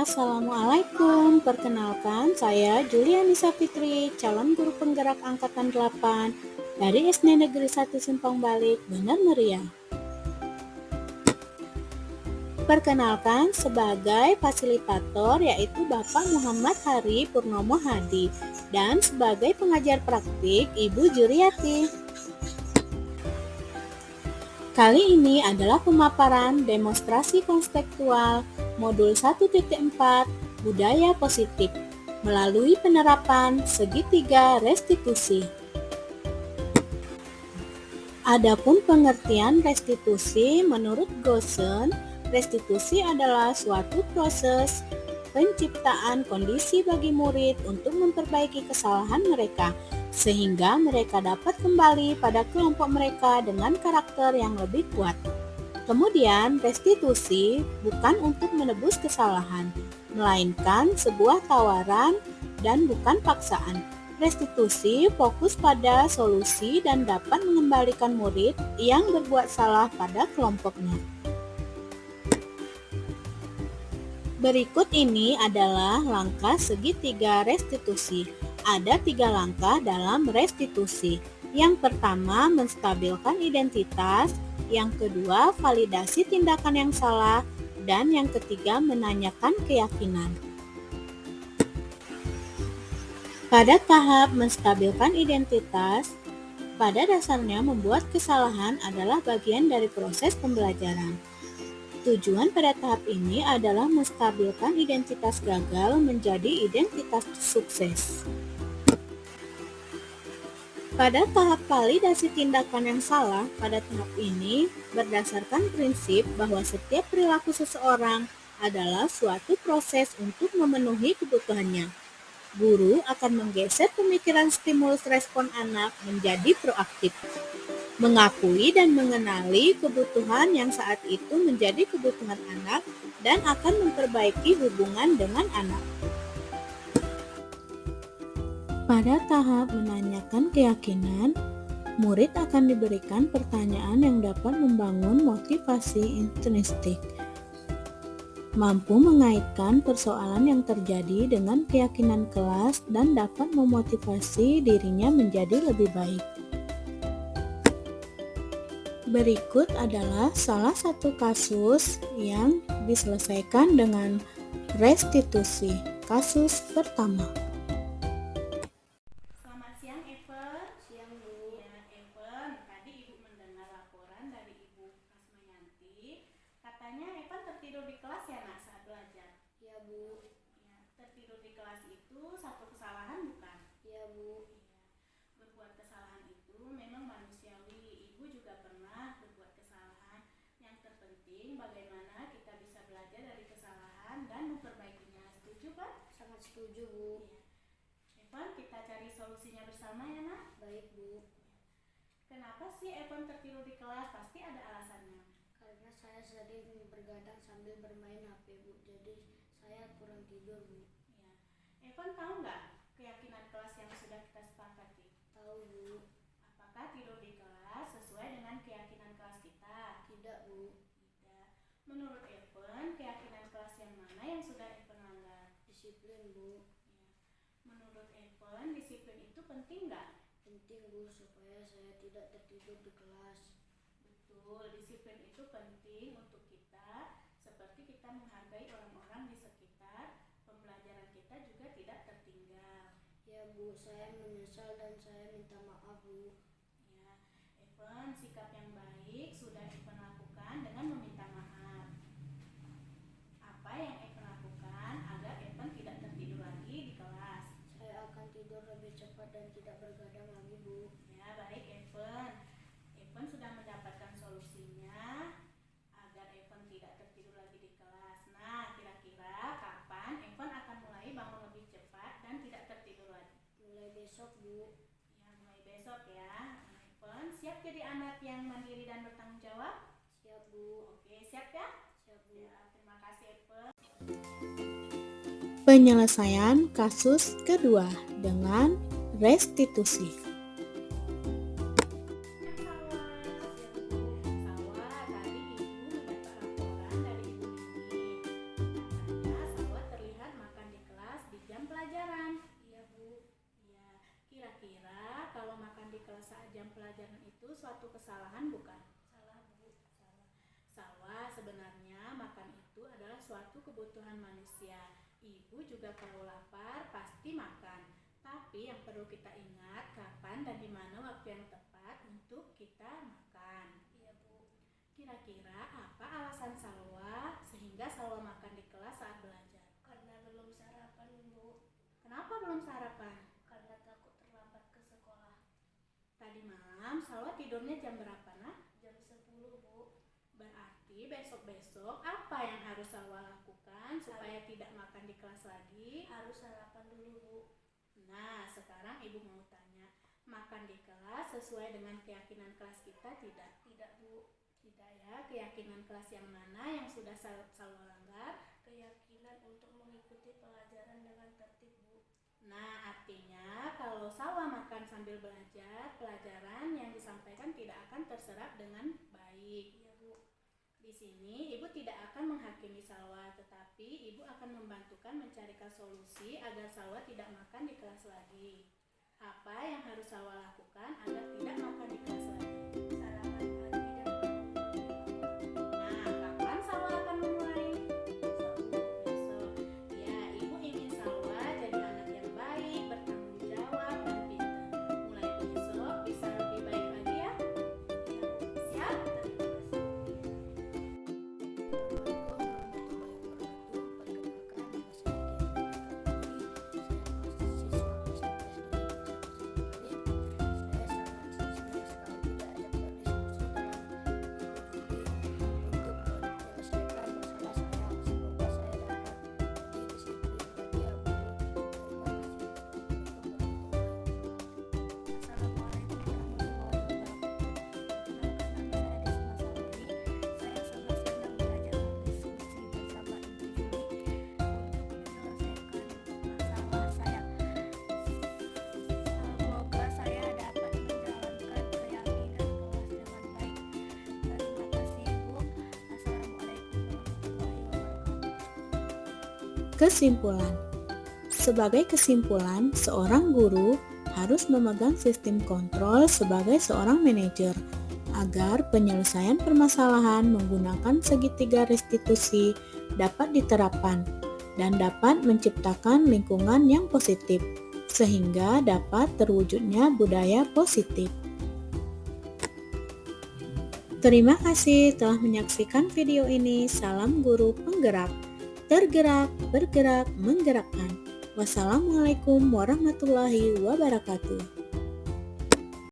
Assalamualaikum, perkenalkan saya Julianisa Fitri, calon guru penggerak angkatan 8 dari SD Negeri 1 Simpang Balik, Benar Meriah. Perkenalkan sebagai fasilitator yaitu Bapak Muhammad Hari Purnomo Hadi dan sebagai pengajar praktik Ibu Juriati. Kali ini adalah pemaparan demonstrasi konseptual modul 1.4 Budaya Positif melalui penerapan segitiga restitusi. Adapun pengertian restitusi menurut Goosen, restitusi adalah suatu proses penciptaan kondisi bagi murid untuk memperbaiki kesalahan mereka, sehingga mereka dapat kembali pada kelompok mereka dengan karakter yang lebih kuat. Kemudian, restitusi bukan untuk menebus kesalahan, melainkan sebuah tawaran dan bukan paksaan. Restitusi fokus pada solusi dan dapat mengembalikan murid yang berbuat salah pada kelompoknya. Berikut ini adalah langkah segitiga restitusi. Ada 3 langkah dalam restitusi. Yang pertama, menstabilkan identitas. Yang kedua, validasi tindakan yang salah. Dan yang ketiga, menanyakan keyakinan. Pada tahap menstabilkan identitas, pada dasarnya membuat kesalahan adalah bagian dari proses pembelajaran. Tujuan pada tahap ini adalah menstabilkan identitas gagal menjadi identitas sukses. Pada tahap validasi tindakan yang salah, pada tahap ini berdasarkan prinsip bahwa setiap perilaku seseorang adalah suatu proses untuk memenuhi kebutuhannya. Guru akan menggeser pemikiran stimulus respon anak menjadi proaktif, mengakui dan mengenali kebutuhan yang saat itu menjadi kebutuhan anak dan akan memperbaiki hubungan dengan anak. Pada tahap menanyakan keyakinan, murid akan diberikan pertanyaan yang dapat membangun motivasi intrinsik, mampu mengaitkan persoalan yang terjadi dengan keyakinan kelas dan dapat memotivasi dirinya menjadi lebih baik. Berikut adalah salah satu kasus yang diselesaikan dengan restitusi. Kasus pertama. Selamat siang, Evan. Siang, Bu. Ya, Evan, tadi Ibu mendengar laporan dari Ibu Kasmayanti. Katanya Evan tertidur di kelas ya, Nak, saat belajar? Ya, Bu. Ya, tertidur di kelas itu satu kesalahan bukan? Ya, Bu. Ya, berbuat kesalahan itu memang manusiawi. Ibu juga pernah berbuat kesalahan. Yang terpenting bagaimana kita bisa belajar dari kesalahan dan memperbaikinya. Setuju, Pak? Sangat setuju, Bu. Ya. Evan, kita cari solusinya bersama ya, Nak? Baik, Bu. Kenapa sih Evan tertidur di kelas? Pasti ada alasannya. Karena saya sering bergadang sambil bermain HP, Bu. Jadi saya kurang tidur, Bu. Ya. Evan tahu nggak keyakinan kelas yang sudah kita sepakati? Tahu, Bu. Apakah tidur di kelas sesuai dengan keyakinan kelas kita? Tidak, Bu. Tidak. Menurut Evan, keyakinan kelas yang mana yang sudah Evan langgar? Disiplin, Bu. Ya. Menurut Evan, disiplin itu penting nggak? Penting, Bu, supaya saya tidak tertidur di kelas. Betul, disiplin itu penting untuk kita, seperti kita menghargai orang-orang di sekitar, pembelajaran kita juga tidak tertinggal. Ya, Bu, saya menyesal dan saya minta maaf, Bu. Ya, Evan, sikap yang baik sudah Evan lakukan dengan meminta maaf. Apa yang Evan lakukan agar Evan tidak tertidur lagi di kelas? Saya akan tidur lebih cepat dan tidak bergadang lagi, Bu. Ya, baik Evan. Evan sudah mendapatkan solusinya agar Evan tidak tertidur lagi di kelas. Nah, kira-kira kapan Evan akan mulai bangun lebih cepat dan tidak tertidur lagi? Mulai besok, Bu. Ya, mulai besok ya. Evan siap jadi anak yang mandiri dan bertanggung jawab? Siap, Bu. Oke, siap ya? Siap, Bu. Ya, terima kasih Evan. Penyelesaian kasus kedua dengan restitusi. Sawah, tadi Ibu mendapat laporan dari Ibu Nini. Katanya sawah kesalahan bukan? Salah Bu. Salah, sebenarnya makan itu adalah suatu kebutuhan manusia. Ibu juga kalau lapar pasti makan. Tapi yang perlu kita ingat kapan dan di mana waktu yang tepat untuk kita makan. Iya Bu. Kira-kira apa alasan Salwa sehingga Salwa makan di kelas saat belajar? Karena belum sarapan Bu. Kenapa belum sarapan? Karena takut terlambat ke sekolah. Tadi malam Salwa tidurnya jam berapa, nak? Jam 10 Bu. Berarti besok-besok apa yang harus Salwa lakukan supaya tidak makan di kelas lagi? Harus sarapan dulu Bu. Nah, sekarang ibu mau tanya, makan di kelas sesuai dengan keyakinan kelas kita tidak? Tidak Bu. Tidak ya, keyakinan kelas yang mana yang sudah Salwa langgar? Keyakinan untuk mengikuti pelajaran dengan tertib Bu. Nah, artinya kalau Salwa makan sambil belajar, pelajaran yang disampaikan tidak akan terserap dengan baik. Iya Bu. Di sini ibu tidak akan menghakimi Salwa, tetapi ibu akan membantukan mencarikan solusi agar Salwa tidak makan di kelas lagi. Apa yang harus Salwa lakukan agar tidak makan di kelas lagi? Sarapan pagi dan bangun lebih awal. Nah, kapan Salwa akan memulai? Besok. Ya, ibu ingin Salwa jadi anak yang baik, bertanggung jawab, dan pintar. Mulai besok bisa lebih baik lagi ya. Iya Bu. Siap? Terima kasih. Semoga saya dapat menjalankan keyakinan kelas dengan baik. Terima kasih Bu. Assalamualaikum warahmatullahi wabarakatuh. Kesimpulan. Sebagai kesimpulan, seorang guru harus memegang sistem kontrol sebagai seorang manajer agar penyelesaian permasalahan menggunakan segitiga restitusi dapat diterapkan dan dapat menciptakan lingkungan yang positif sehingga dapat terwujudnya budaya positif. Terima kasih telah menyaksikan video ini. Salam guru penggerak, tergerak, bergerak, menggerakkan. Wassalamualaikum warahmatullahi wabarakatuh.